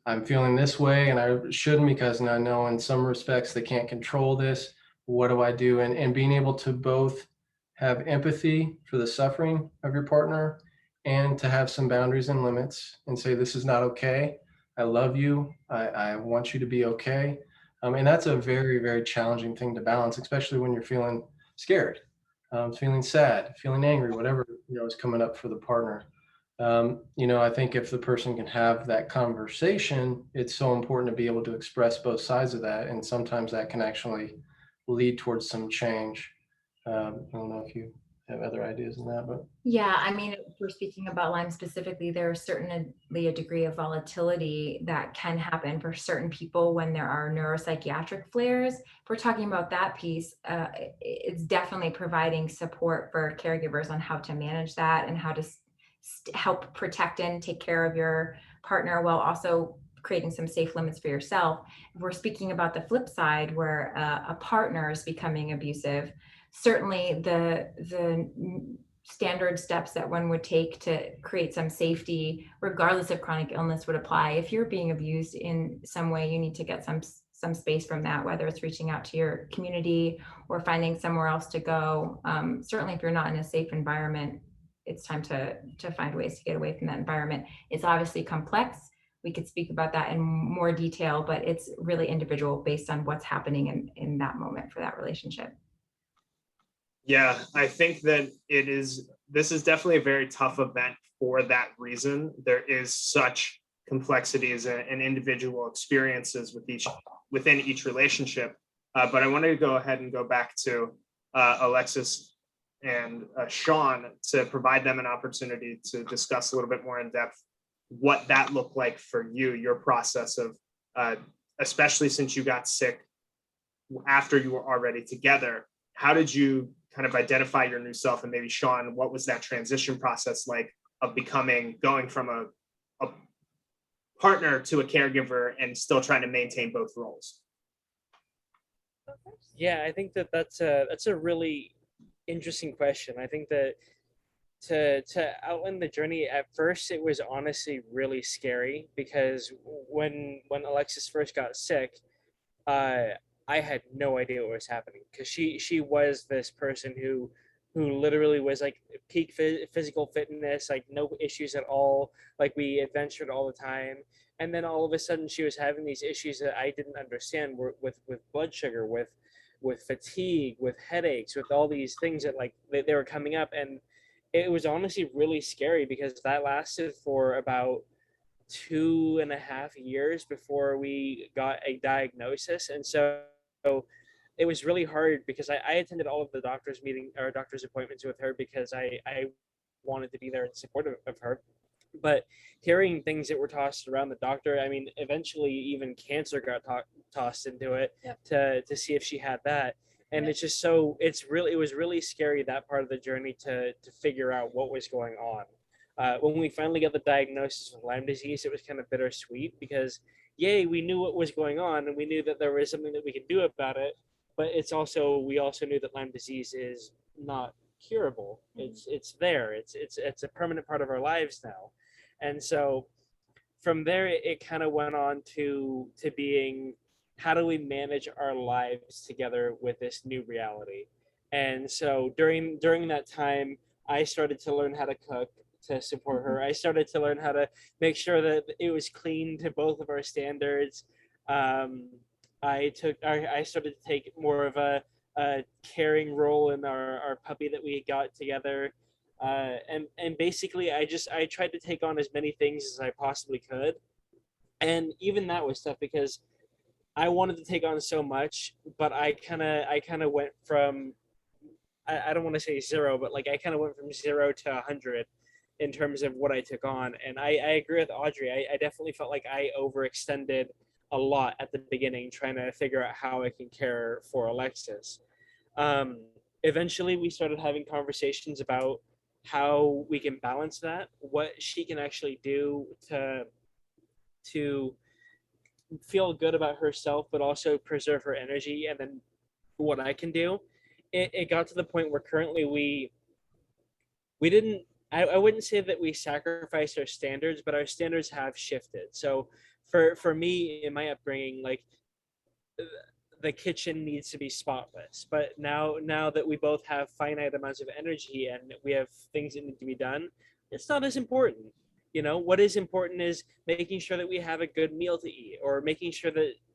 I'm feeling this way and I shouldn't, because I know in some respects they can't control this. What do I do? And being able to both have empathy for the suffering of your partner and to have some boundaries and limits and say, this is not okay. I love you. I want you to be okay. And that's a very, very challenging thing to balance, especially when you're feeling scared, feeling sad, feeling angry, whatever is coming up for the partner. I think if the person can have that conversation, it's so important to be able to express both sides of that. And sometimes that can actually lead towards some change. I don't know if you have other ideas in that, but. Yeah, I mean, if we're speaking about Lyme specifically, there's certainly a degree of volatility that can happen for certain people when there are neuropsychiatric flares. If we're talking about that piece, it's definitely providing support for caregivers on how to manage that and how to help protect and take care of your partner while also creating some safe limits for yourself. If we're speaking about the flip side where a partner is becoming abusive, certainly the standard steps that one would take to create some safety, regardless of chronic illness, would apply. If you're being abused in some way, you need to get some space from that, whether it's reaching out to your community or finding somewhere else to go. Certainly, if you're not in a safe environment, it's time to find ways to get away from that environment. It's obviously complex. We could speak about that in more detail, but it's really individual based on what's happening in that moment for that relationship. Yeah, I think that this is definitely a very tough event for that reason. There is such complexities and individual experiences within each relationship. But I wanted to go ahead and go back to Alexis and Shawn to provide them an opportunity to discuss a little bit more in depth what that looked like for you, your process of, especially since you got sick after you were already together. How did you kind of identify your new self? And maybe Shawn, what was that transition process like of going from a partner to a caregiver and still trying to maintain both roles? Yeah, I think that's a really interesting question. I think that to outline the journey, at first it was honestly really scary because when Alexis first got sick, I had no idea what was happening because she was this person who literally was like peak physical fitness, like no issues at all, like we adventured all the time, and then all of a sudden she was having these issues that I didn't understand with blood sugar, with fatigue, with headaches, with all these things that like they were coming up, and it was honestly really scary because that lasted for about 2.5 years before we got a diagnosis. And so it was really hard because I attended all of the doctor's appointments with her because I wanted to be there in support of her. But hearing things that were tossed around the doctor, I mean, eventually even cancer got tossed into it. Yep. to see if she had that. And It's just it was really scary, that part of the journey, to figure out what was going on. When we finally got the diagnosis of Lyme disease, it was kind of bittersweet because, yay, we knew what was going on and we knew that there was something that we could do about it. But we also knew that Lyme disease is not curable. It's there. It's a permanent part of our lives now. And so from there, it kind of went on to being, how do we manage our lives together with this new reality? And so during that time, I started to learn how to cook to support her. I started to learn how to make sure that it was clean to both of our standards. Um, I started to take more of a caring role in our puppy that we got together. And basically I tried to take on as many things as I possibly could. And even that was tough because I wanted to take on so much, but I kind of went from, I don't want to say zero, but like I kind of went from 0 to 100 in terms of what I took on. And I agree with Audrey. I definitely felt like I overextended a lot at the beginning, trying to figure out how I can care for Alexis. Um, Eventually, we started having conversations about how we can balance that, what she can actually do to feel good about herself, but also preserve her energy, and then what I can do. It got to the point where currently we didn't. I wouldn't say that we sacrificed our standards, but our standards have shifted. So for me in my upbringing, like the kitchen needs to be spotless. But now that we both have finite amounts of energy and we have things that need to be done, it's not as important. You know, what is important is making sure that we have a good meal to eat, or making sure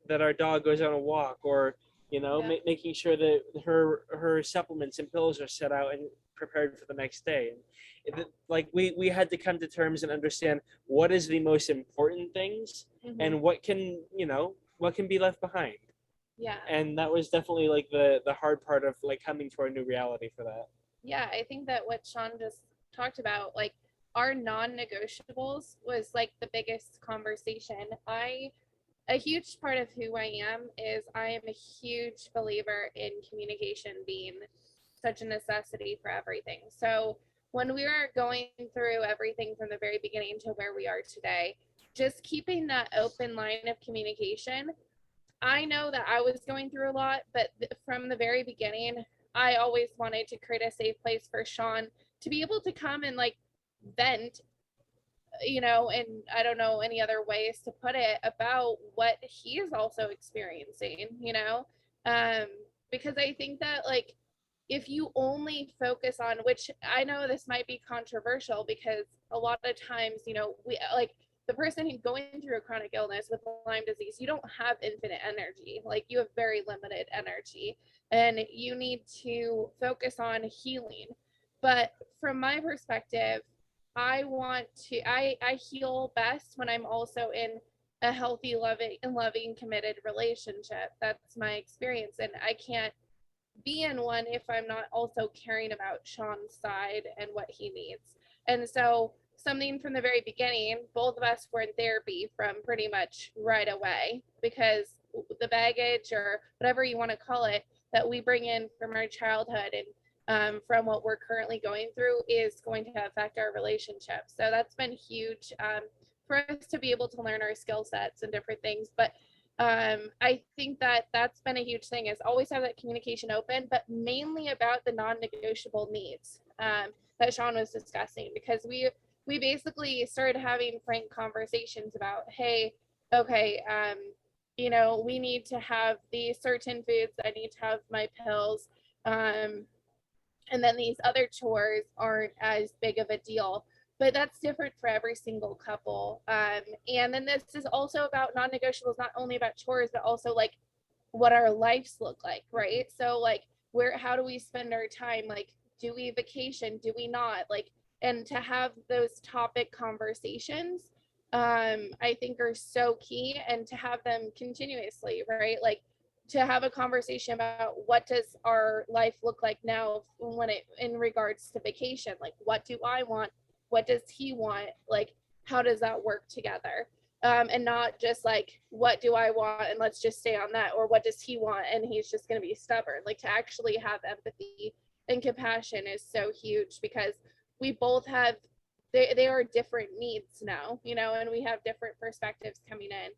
that our dog goes on a walk, or making sure that her supplements and pills are set out and prepared for the next day. Like we had to come to terms and understand what is the most important things, and what can be left behind. Yeah. And that was definitely like the hard part of like coming to our new reality for that. Yeah, I think that what Shawn just talked about, like our non-negotiables, was like the biggest conversation. A huge part of who I am is I am a huge believer in communication being such a necessity for everything. So when we were going through everything from the very beginning to where we are today, just keeping that open line of communication. I know that I was going through a lot, but from the very beginning, I always wanted to create a safe place for Shawn to be able to come and like vent, and I don't know any other ways to put it, about what he is also experiencing, um, because I think that like if you only focus on, which I know this might be controversial because a lot of times, we like the person who's going through a chronic illness with Lyme disease, you don't have infinite energy. Like you have very limited energy and you need to focus on healing. But from my perspective, I heal best when I'm also in a healthy, loving, committed relationship. That's my experience. And I can't be in one if I'm not also caring about Shawn's side and what he needs. And so something from the very beginning, both of us were in therapy from pretty much right away, because the baggage, or whatever you want to call it, that we bring in from our childhood and from what we're currently going through is going to affect our relationship. So that's been huge for us to be able to learn our skill sets and different things. But I think that that's been a huge thing, is always have that communication open, but mainly about the non-negotiable needs that Shawn was discussing, because we basically started having frank conversations about, hey, okay, we need to have these certain foods, I need to have my pills, and then these other chores aren't as big of a deal. But that's different for every single couple. And then this is also about non-negotiables, not only about chores, but also like what our lives look like, right? So like how do we spend our time? Like, do we vacation? Do we not? Like, and to have those topic conversations, I think are so key, and to have them continuously, right? Like to have a conversation about what does our life look like now in regards to vacation? Like, what do I want? What does he want? Like, how does that work together? And not just like, what do I want and let's just stay on that, or what does he want and he's just going to be stubborn. Like, to actually have empathy and compassion is so huge, because we both have, they are different needs now, and we have different perspectives coming in.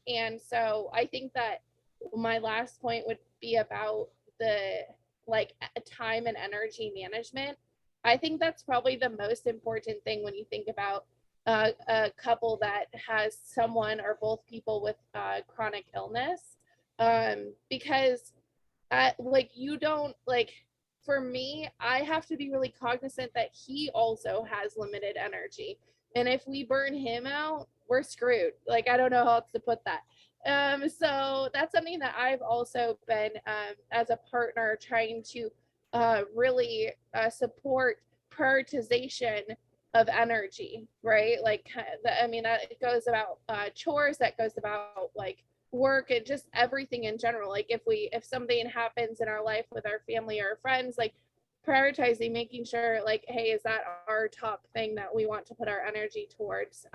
And so I think that my last point would be about the like time and energy management. I think that's probably the most important thing when you think about a couple that has someone or both people with chronic illness, because like you don't like, for me, I have to be really cognizant that he also has limited energy, and if we burn him out, we're screwed. Like, I don't know how else to put that. So that's something that I've also been, as a partner, trying to really support prioritization of energy, right? Like, I mean, it goes about chores, that goes about like work, and just everything in general. Like, if something happens in our life with our family or friends, like prioritizing, making sure like, hey, is that our top thing that we want to put our energy towards?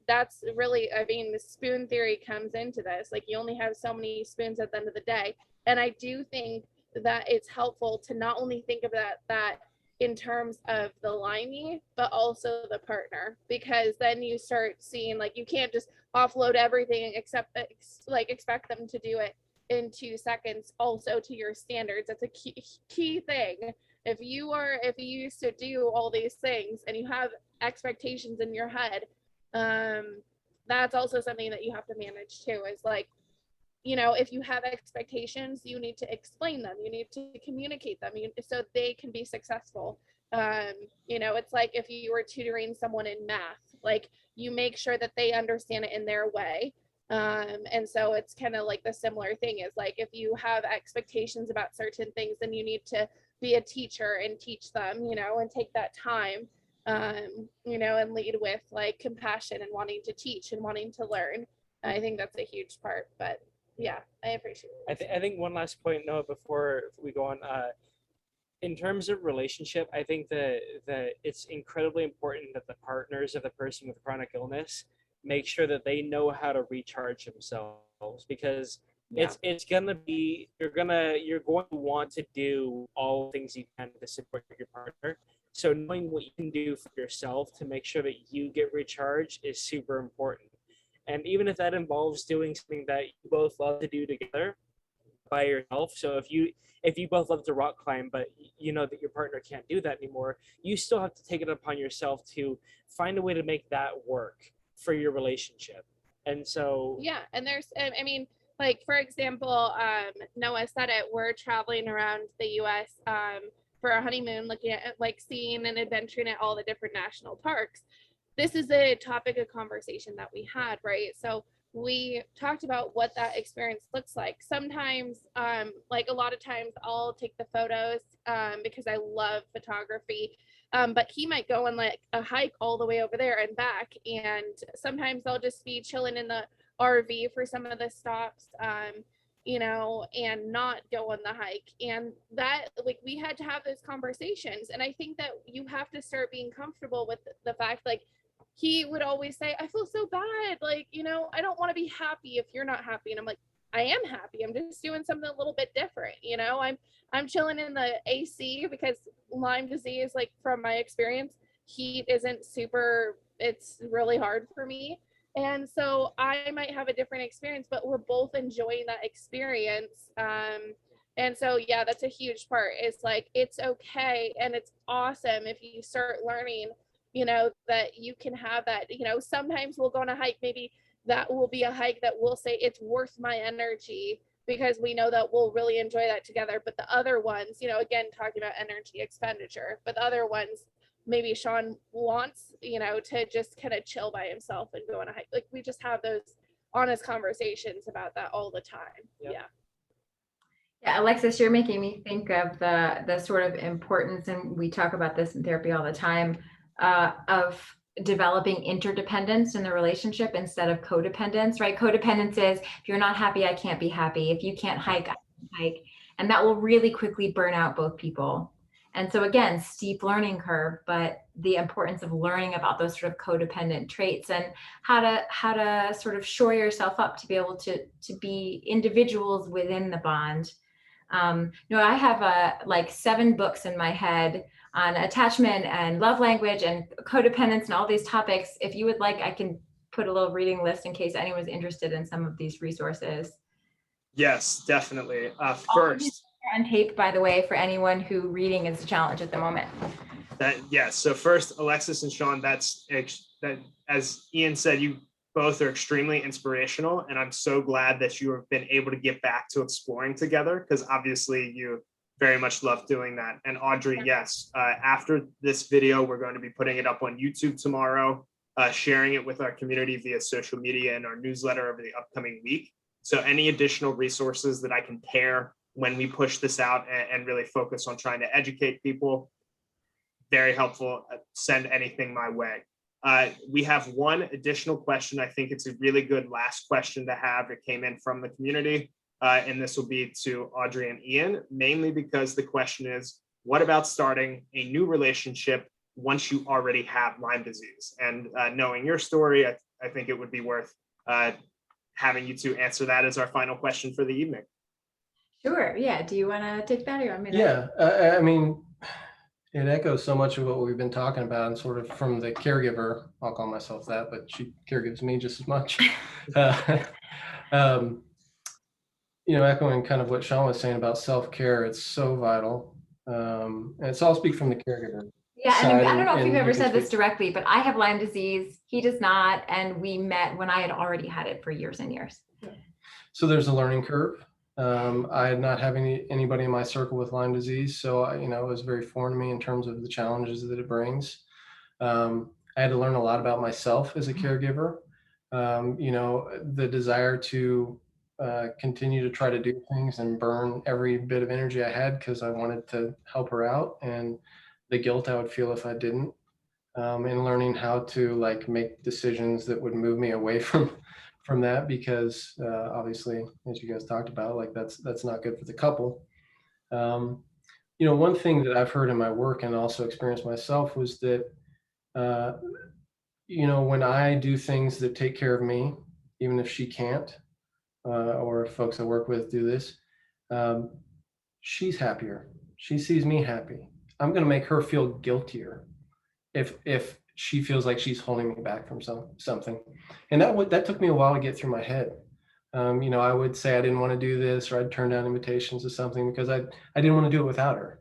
That's really, I mean, the spoon theory comes into this. Like, you only have so many spoons at the end of the day. And I do think that it's helpful to not only think of that in terms of the liney, but also the partner, because then you start seeing, like, you can't just offload everything except like expect them to do it in 2 seconds also to your standards. That's a key thing. If you used to do all these things and you have expectations in your head, that's also something that you have to manage too, is like, you know, if you have expectations, you need to explain them, you need to communicate them, so they can be successful. You know, it's like if you were tutoring someone in math, like, you make sure that they understand it in their way. And so it's kind of like the similar thing, is like, if you have expectations about certain things, then you need to be a teacher and teach them, you know, and take that time, you know, and lead with like compassion and wanting to teach and wanting to learn. I think that's a huge part. But yeah, I appreciate it. I think one last point, Noah, before we go on, in terms of relationship, I think that it's incredibly important that the partners of the person with chronic illness make sure that they know how to recharge themselves, because it's gonna be, you're going to want to do all things you can to support your partner. So knowing what you can do for yourself to make sure that you get recharged is super important. And even if that involves doing something that you both love to do together by yourself. So if you both love to rock climb, but you know that your partner can't do that anymore, you still have to take it upon yourself to find a way to make that work for your relationship. And so yeah, and there's, I mean, like, for example, Noah said it, we're traveling around the US for our honeymoon, looking at like seeing and adventuring at all the different national parks. This is a topic of conversation that we had, right? So we talked about what that experience looks like. Sometimes, like a lot of times, I'll take the photos because I love photography. But he might go on like a hike all the way over there and back. And sometimes I'll just be chilling in the RV for some of the stops, you know, and not go on the hike. And that, like, we had to have those conversations. And I think that you have to start being comfortable with the fact, like, he would always say, I feel so bad. Like, you know, I don't want to be happy if you're not happy. And I'm like, I am happy. I'm just doing something a little bit different. You know, I'm chilling in the AC because Lyme disease, like, from my experience, heat isn't super, it's really hard for me. And so I might have a different experience, but we're both enjoying that experience. And so, yeah, that's a huge part. It's like, it's okay. And it's awesome if you start learning, you know, that you can have that, you know, sometimes we'll go on a hike, maybe that will be a hike that we'll say it's worth my energy because we know that we'll really enjoy that together. But the other ones, you know, again, talking about energy expenditure, but the other ones, maybe Shawn wants, you know, to just kind of chill by himself and go on a hike. Like, we just have those honest conversations about that all the time. Yeah. Yeah, Alexis, you're making me think of the sort of importance, and we talk about this in therapy all the time, of developing interdependence in the relationship instead of codependence, right? Codependence is, if you're not happy, I can't be happy. If you can't hike, I can't hike. And that will really quickly burn out both people. And so again, steep learning curve, but the importance of learning about those sort of codependent traits and how to sort of shore yourself up to be able to be individuals within the bond. You know, I have like 7 books in my head on attachment and love language and codependence and all these topics. If you would like, I can put a little reading list in case anyone's interested in some of these resources. Yes, definitely. First, on tape, by the way, for anyone who reading is a challenge at the moment. So first, Alexis and Shawn, that, as Ian said, you both are extremely inspirational, and I'm so glad that you have been able to get back to exploring together, because obviously you very much love doing that. And Audrey, yes, after this video, we're going to be putting it up on YouTube tomorrow, sharing it with our community via social media and our newsletter over the upcoming week. So any additional resources that I can pair when we push this out and really focus on trying to educate people, very helpful. Send anything my way. We have one additional question. I think it's a really good last question to have. It came in from the community, and this will be to Audrey and Ian, mainly because the question is, what about starting a new relationship once you already have Lyme disease? And knowing your story, I think it would be worth having you two answer that as our final question for the evening. Sure. Yeah. Do you want to take that, or you want me to? Yeah, I mean, it echoes so much of what we've been talking about, and sort of from the caregiver, I'll call myself that, but she caregives me just as much. Echoing kind of what Shawn was saying about self-care, it's so vital. And so I'll speak from the caregiver. Yeah, and I don't know if you've and ever you can said this speak. directly, but I have Lyme disease. He does not, and we met when I had already had it for years and years. So there's a learning curve. I had not had anybody in my circle with Lyme disease, so it was very foreign to me in terms of the challenges that it brings. I had to learn a lot about myself as a caregiver. The desire to continue to try to do things and burn every bit of energy I had because I wanted to help her out, and the guilt I would feel if I didn't, and learning how to make decisions that would move me away from that, because obviously, as you guys talked about, that's not good for the couple. One thing that I've heard in my work and also experienced myself was that when I do things that take care of me, even if she can't, or if folks I work with do this, she's happier. She sees me happy. I'm going to make her feel guiltier if she feels like she's holding me back from something. And that took me a while to get through my head. I would say I didn't want to do this, or I'd turn down invitations to something because I didn't want to do it without her.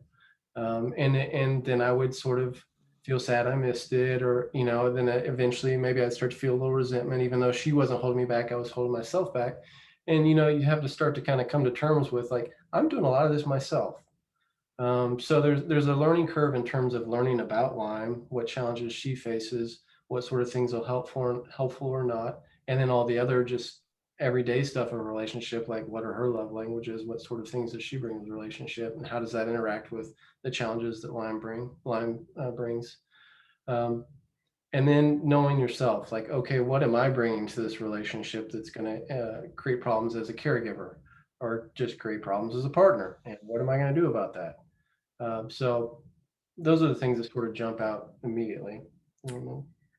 And then I would sort of feel sad I missed it, or then eventually maybe I'd start to feel a little resentment, even though she wasn't holding me back, I was holding myself back. And you have to start to kind of come to terms with, I'm doing a lot of this myself. So there's a learning curve in terms of learning about Lyme, what challenges she faces, what sort of things will helpful or not, and then all the other just everyday stuff of a relationship, like what are her love languages, what sort of things does she bring to the relationship, and how does that interact with the challenges that Lyme brings. And then knowing yourself, okay, what am I bringing to this relationship that's going to create problems as a caregiver, or just create problems as a partner, and what am I going to do about that? So those are the things that sort of jump out immediately.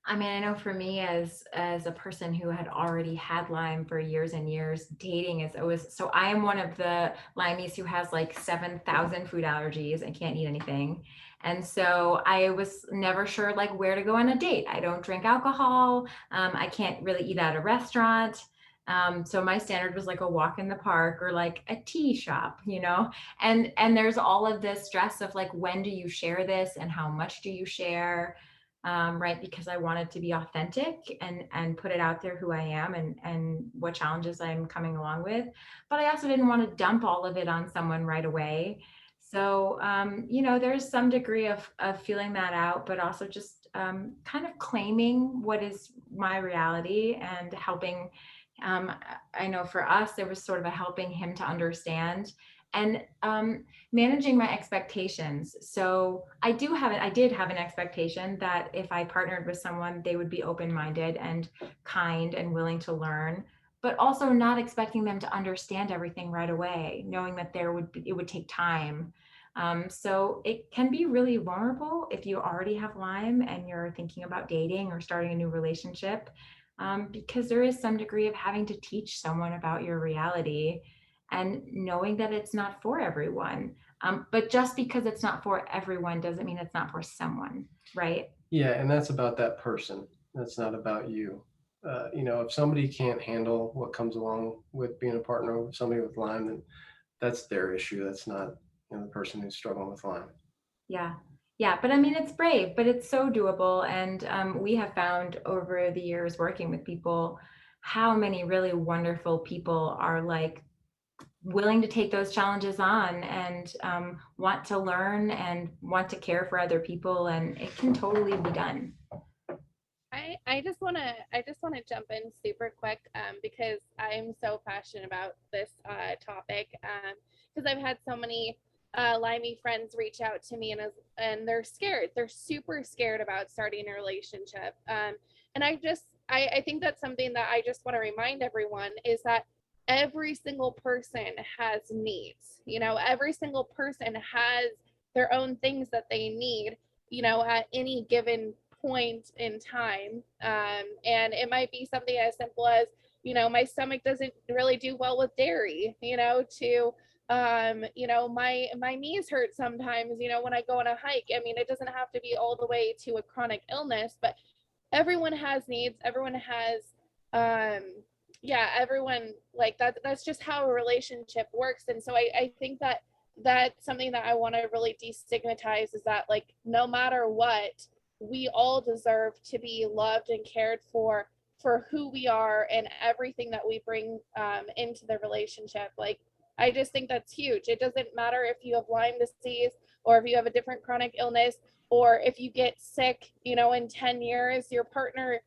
I mean, I know for me as a person who had already had Lyme for years and years, dating is always, so I am one of the Lymies who has 7,000 food allergies and can't eat anything. And so I was never sure where to go on a date. I don't drink alcohol. I can't really eat at a restaurant. So my standard was a walk in the park or a tea shop, and there's all of this stress of when do you share this and how much do you share? Right, because I wanted to be authentic and put it out there who I am and what challenges I'm coming along with. But I also didn't want to dump all of it on someone right away. So, there's some degree of feeling that out, but also just kind of claiming what is my reality and helping. I know for us, there was sort of a helping him to understand and managing my expectations. So I did have an expectation that if I partnered with someone, they would be open-minded and kind and willing to learn, but also not expecting them to understand everything right away, knowing that it would take time. So it can be really vulnerable if you already have Lyme and you're thinking about dating or starting a new relationship, because there is some degree of having to teach someone about your reality and knowing that it's not for everyone. But just because it's not for everyone doesn't mean it's not for someone, right? Yeah, and that's about that person. That's not about you. If somebody can't handle what comes along with being a partner with somebody with Lyme, then that's their issue. That's not the person who's struggling with Lyme. Yeah. Yeah, but I mean, it's brave, but it's so doable. And we have found over the years working with people how many really wonderful people are like willing to take those challenges on and want to learn and want to care for other people, and it can totally be done. I just want to jump in super quick because I'm so passionate about this topic because I've had so many Limey friends reach out to me and they're scared. They're super scared about starting a relationship. And I think that's something that I just want to remind everyone is that every single person has needs. You know, every single person has their own things that they need, you know, at any given point in time. And it might be something as simple as, you know, my stomach doesn't really do well with dairy, you know, to you know, my knees hurt sometimes, you know, when I go on a hike. I mean, it doesn't have to be all the way to a chronic illness, but everyone has needs. Everyone has yeah, everyone like that's just how a relationship works. And so I think that that's something that I want to really destigmatize is that like no matter what, we all deserve to be loved and cared for who we are and everything that we bring into the relationship. Like I just think that's huge. It doesn't matter if you have Lyme disease or if you have a different chronic illness or if you get sick, you know, in 10 years, your partner,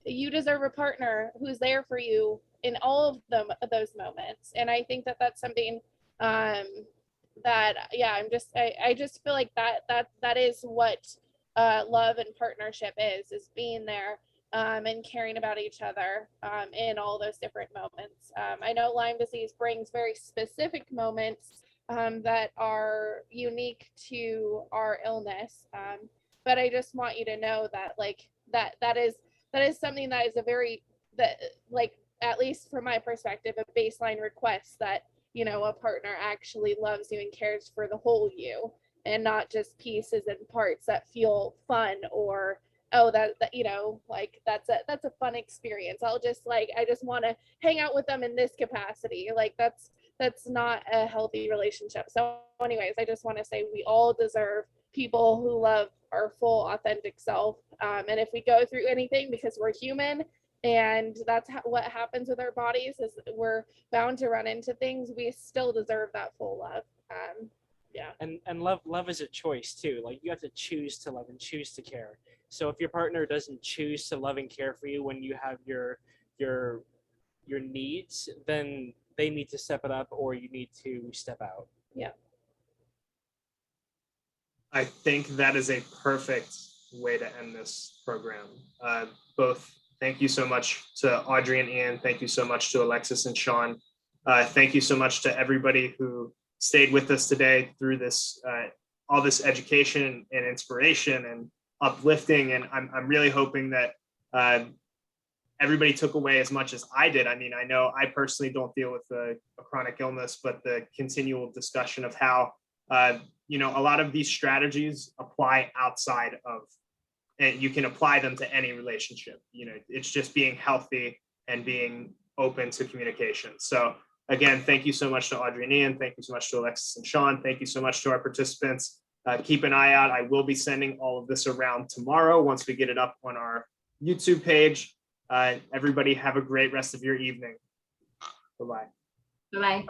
you deserve a partner who's there for you in all of them, those moments. And I think that that's something that, yeah, I just feel like that is what love and partnership is being there and caring about each other in all those different moments. I know Lyme disease brings very specific moments that are unique to our illness. But I just want you to know that like that is something that is a very that like at least from my perspective a baseline request that you know a partner actually loves you and cares for the whole you and not just pieces and parts that feel fun or oh that you know like that's a fun experience. I just want to hang out with them in this capacity. Like that's not a healthy relationship. So anyways, I just want to say we all deserve people who love our full authentic self. And if we go through anything because we're human and that's what happens with our bodies is we're bound to run into things, we still deserve that full love. Yeah. And love is a choice too. Like you have to choose to love and choose to care. So if your partner doesn't choose to love and care for you when you have your needs, then they need to step it up or you need to step out. Yeah. I think that is a perfect way to end this program. Both, thank you so much to Audrey and Ian. Thank you so much to Alexis and Shawn. Thank you so much to everybody who stayed with us today through this, all this education and inspiration and uplifting. And I'm really hoping that everybody took away as much as I did. I mean, I know I personally don't deal with a chronic illness, but the continual discussion of how, you know, a lot of these strategies apply outside of, and you can apply them to any relationship. You know, it's just being healthy and being open to communication. So again, thank you so much to Audrey and Ian. Thank you so much to Alexis and Shawn. Thank you so much to our participants. Keep an eye out. I will be sending all of this around tomorrow once we get it up on our YouTube page. Everybody have a great rest of your evening. Bye-bye. Bye-bye.